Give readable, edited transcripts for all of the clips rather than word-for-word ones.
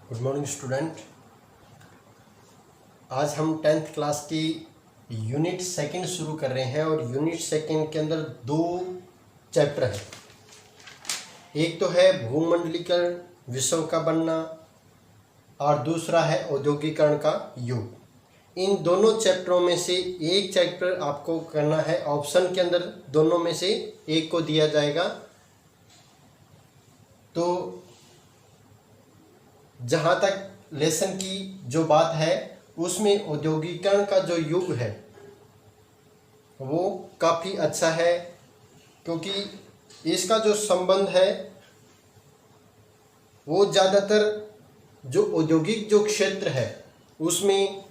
Good morning student. आज हम 10th class की यूनिट सेकंड शुरू कर रहे हैं और यूनिट सेकंड के अंदर दो चैप्टर हैं। एक तो है भूमंडलीकरण, विश्व का बनना, और दूसरा है औद्योगिकरण का युग। इन दोनों चैप्टरों में से एक चैप्टर आपको करना है। ऑप्शन के अंदर दोनों में से एक को दिया जाएगा। तो जहाँ तक लेसन की जो बात है उसमें औद्योगिकरण का जो युग है वो काफ़ी अच्छा है, क्योंकि इसका जो संबंध है वो ज़्यादातर जो औद्योगिक जो क्षेत्र है उसमें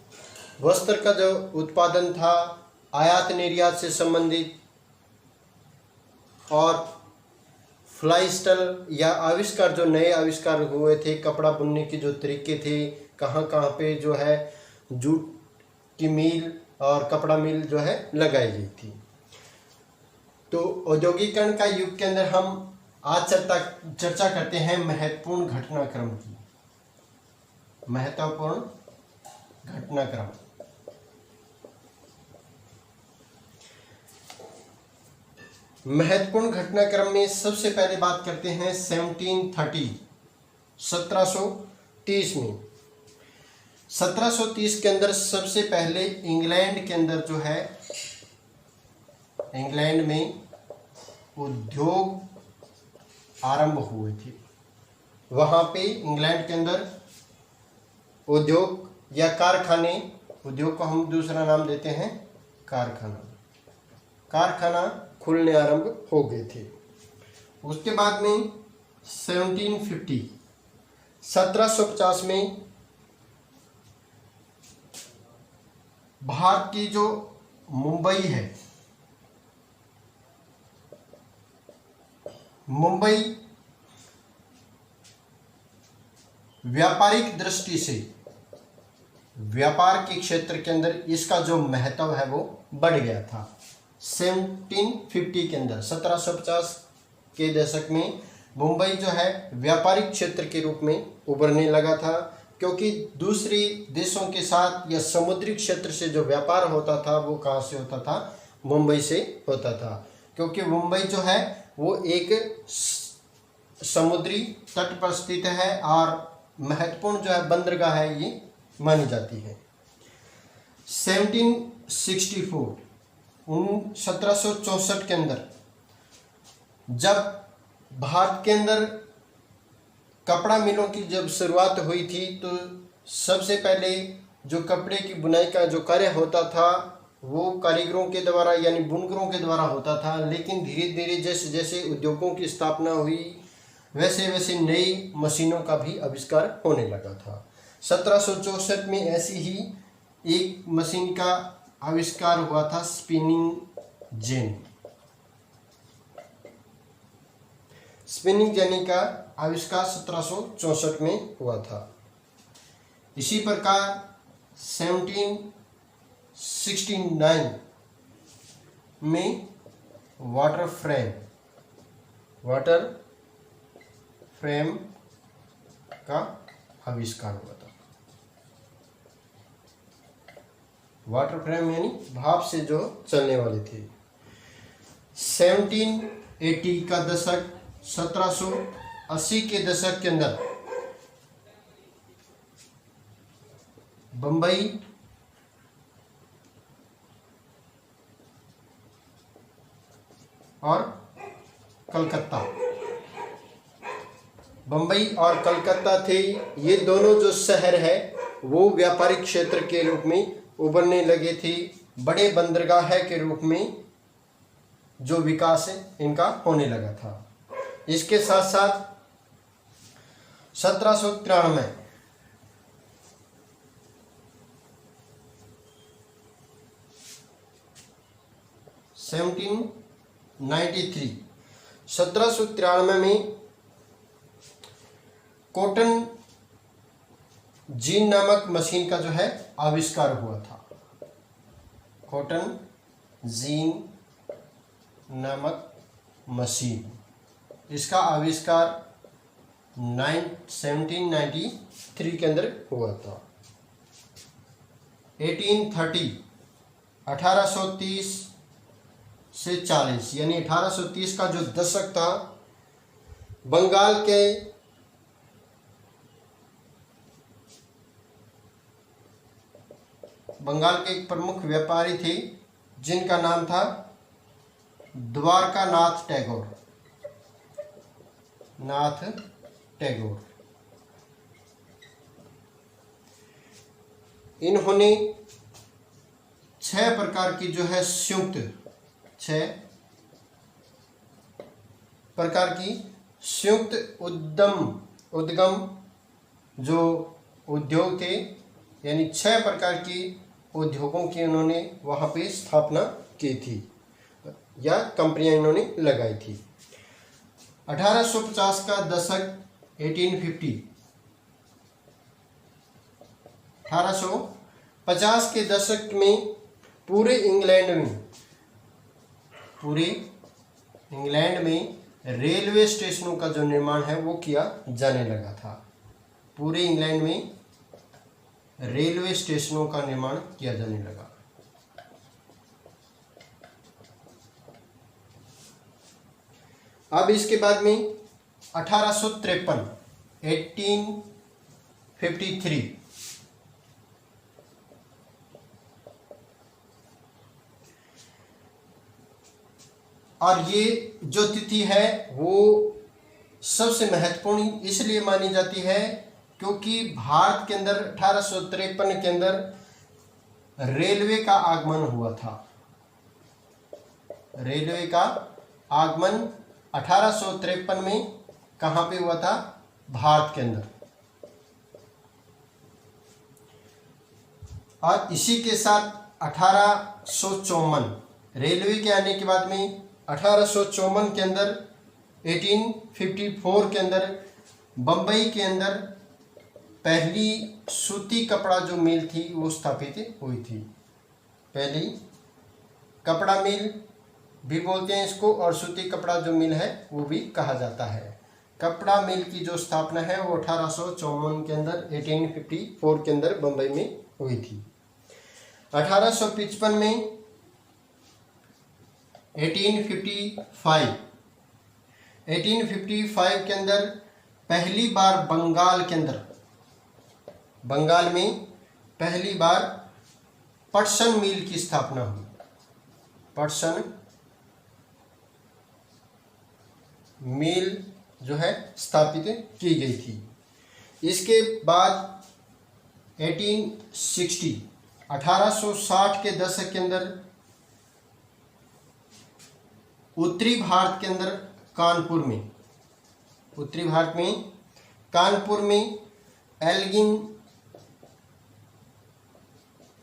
वस्त्र का जो उत्पादन था, आयात निर्यात से संबंधित, और फ्लाई स्टाइल या आविष्कार जो नए आविष्कार हुए थे, कपड़ा बुनने के जो तरीके थे, कहाँ कहाँ पे जो है जूट की मिल और कपड़ा मिल जो है लगाई गई थी। तो औद्योगिकरण का युग के अंदर हम आज चर्चा करते हैं महत्वपूर्ण घटनाक्रम की। महत्वपूर्ण घटनाक्रम। महत्वपूर्ण घटनाक्रम में सबसे पहले बात करते हैं 1730 में। 1730 के अंदर सबसे पहले इंग्लैंड के अंदर जो है, इंग्लैंड में उद्योग आरंभ हुए थे। वहाँ पे इंग्लैंड के अंदर उद्योग या कारखाने, उद्योग को हम दूसरा नाम देते हैं कारखाना खुलने आरंभ हो गए थे। उसके बाद में 1750 में भारत की जो मुंबई है, मुंबई व्यापारिक दृष्टि से व्यापार के क्षेत्र के अंदर इसका जो महत्व है वो बढ़ गया था। 1750 के अंदर 1750 के दशक में मुंबई जो है व्यापारिक क्षेत्र के रूप में उभरने लगा था, क्योंकि दूसरे देशों के साथ या समुद्री क्षेत्र से जो व्यापार होता था वो कहाँ से होता था? मुंबई से होता था, क्योंकि मुंबई जो है वो एक समुद्री तट पर स्थित है और महत्वपूर्ण जो है बंदरगाह है ये मानी जाती है। 1764 के अंदर जब भारत के अंदर कपड़ा मिलों की जब शुरुआत हुई थी, तो सबसे पहले जो कपड़े की बुनाई का जो कार्य होता था वो कारीगरों के द्वारा यानी बुनकरों के द्वारा होता था। लेकिन धीरे धीरे जैसे जैसे उद्योगों की स्थापना हुई वैसे वैसे नई मशीनों का भी आविष्कार होने लगा था। 1764 में ऐसी ही एक मशीन का आविष्कार हुआ था, स्पिनिंग जेनी का आविष्कार 1764 में हुआ था। इसी प्रकार 1769 में वाटर फ्रेम का आविष्कार हुआ था। वाटर फ्रेम यानी भाप से जो चलने वाली थी। 1780 का दशक, 1780 के दशक के अंदर बम्बई और कलकत्ता, बम्बई और कलकत्ता थे, ये दोनों जो शहर है वो व्यापारिक क्षेत्र के रूप में उभरने लगे थे। बड़े बंदरगाह के रूप में जो विकास है इनका होने लगा था। इसके साथ साथ 1793 में कॉटन जीन नामक मशीन का जो है आविष्कार हुआ था। कॉटन जीन नामक मशीन, इसका आविष्कार 1793 के अंदर हुआ था। 1830 1830 से 40 यानी 1830 का जो दशक था, बंगाल के एक प्रमुख व्यापारी थे जिनका नाम था द्वारकानाथ टैगोर। इन्होंने 6 प्रकार की जो है 6 प्रकार की संयुक्त उद्गम जो उद्योग थे, यानी 6 प्रकार की उद्योगों की उन्होंने वहाँ पे स्थापना की थी या कंपनियां इन्होंने लगाई थी। 1850 का दशक 1850 के दशक में पूरे इंग्लैंड में रेलवे स्टेशनों का जो निर्माण है वो किया जाने लगा था। पूरे इंग्लैंड में रेलवे स्टेशनों का निर्माण किया जाने लगा। अब इसके बाद में 1853 और ये जो तिथि है वो सबसे महत्वपूर्ण इसलिए मानी जाती है क्योंकि भारत के अंदर 1853 के अंदर रेलवे का आगमन हुआ था। रेलवे का आगमन 1853 में कहाँ पे हुआ था? भारत के अंदर। और इसी के साथ 1854 रेलवे के आने के बाद में 1854 के अंदर 1854 के अंदर बम्बई के अंदर पहली सूती कपड़ा जो मिल थी वो स्थापित हुई थी। पहली कपड़ा मिल भी बोलते हैं इसको, और सूती कपड़ा जो मिल है वो भी कहा जाता है। कपड़ा मिल की जो स्थापना है वो 1854 के अंदर 1854 के अंदर बम्बई में हुई थी। 1855 में 1855 के अंदर पहली बार बंगाल में पहली बार पटसन मिल की स्थापना हुई। पटसन मिल जो है स्थापित की गई थी। इसके बाद 1860 के दशक के अंदर उत्तरी भारत के अंदर कानपुर में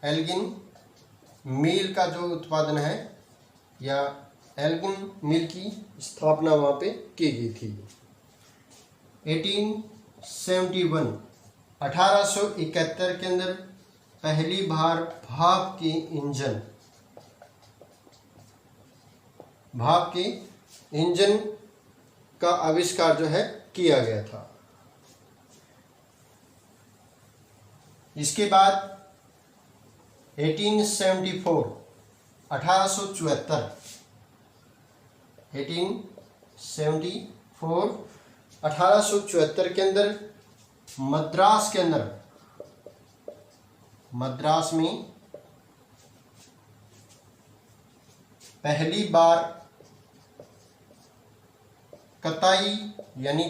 एल्गिन मिल का जो उत्पादन है या एल्गिन मिल की स्थापना वहाँ पे की गई थी। 1871 के अंदर पहली बार भाप के इंजन का आविष्कार जो है किया गया था। इसके बाद 1874 के अंदर मद्रास में पहली बार कताई यानी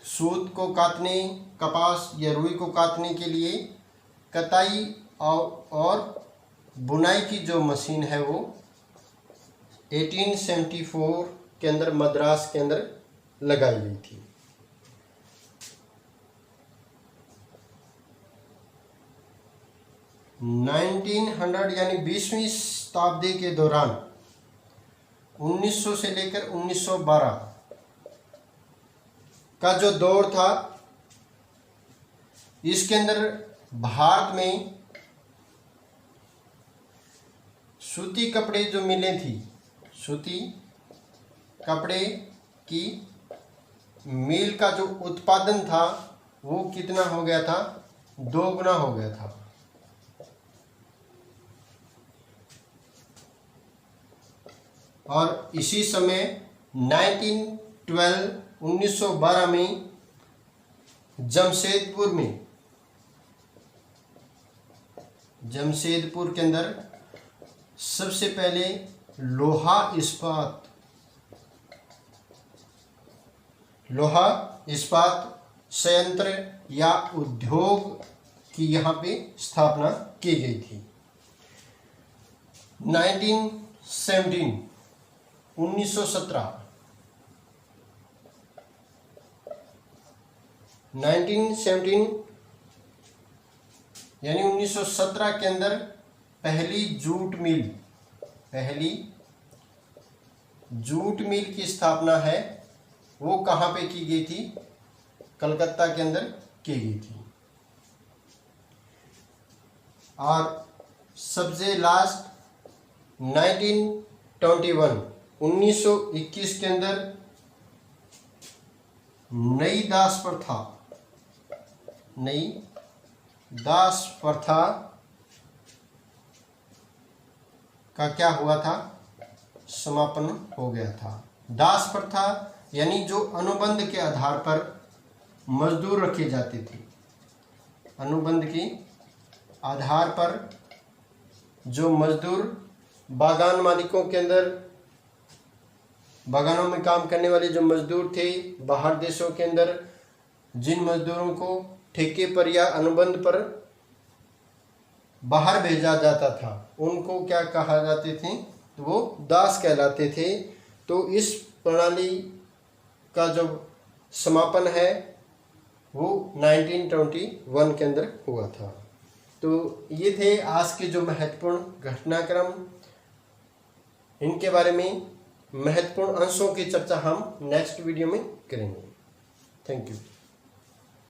सूत को काटने, कपास या रुई को काटने के लिए कताई और बुनाई की जो मशीन है वो 1874 के अंदर मद्रास के अंदर लगाई गई थी। 1900 यानी 20वीं शताब्दी के दौरान 1900 से लेकर 1912 का जो दौर था, इसके अंदर भारत में सूती कपड़े जो मिलें थी, सूती कपड़े की मील का जो उत्पादन था वो कितना हो गया था, 2 गुना हो गया था। और इसी समय 1912 में जमशेदपुर के अंदर सबसे पहले लोहा इस्पात संयंत्र या उद्योग की यहाँ पे स्थापना की गई थी। 1917 यानी 1917 के अंदर पहली जूट मिल की स्थापना है, वो कहाँ पे की गई थी, कलकत्ता के अंदर की गई थी। और सबसे लास्ट 1921 के अंदर नई दास प्रथा का क्या हुआ था, समापन हो गया था। दास प्रथा यानी जो अनुबंध के आधार पर मजदूर रखे जाते थे, अनुबंध के आधार पर जो मजदूर बागान मालिकों के अंदर, बागानों में काम करने वाले जो मजदूर थे, बाहर देशों के अंदर जिन मजदूरों को ठेके पर या अनुबंध पर बाहर भेजा जाता था, उनको क्या कहा जाते थे, तो वो दास कहलाते थे। तो इस प्रणाली का जो समापन है वो 1921 के अंदर हुआ था। तो ये थे आज के जो महत्वपूर्ण घटनाक्रम, इनके बारे में महत्वपूर्ण अंशों की चर्चा हम नेक्स्ट वीडियो में करेंगे। Thank you.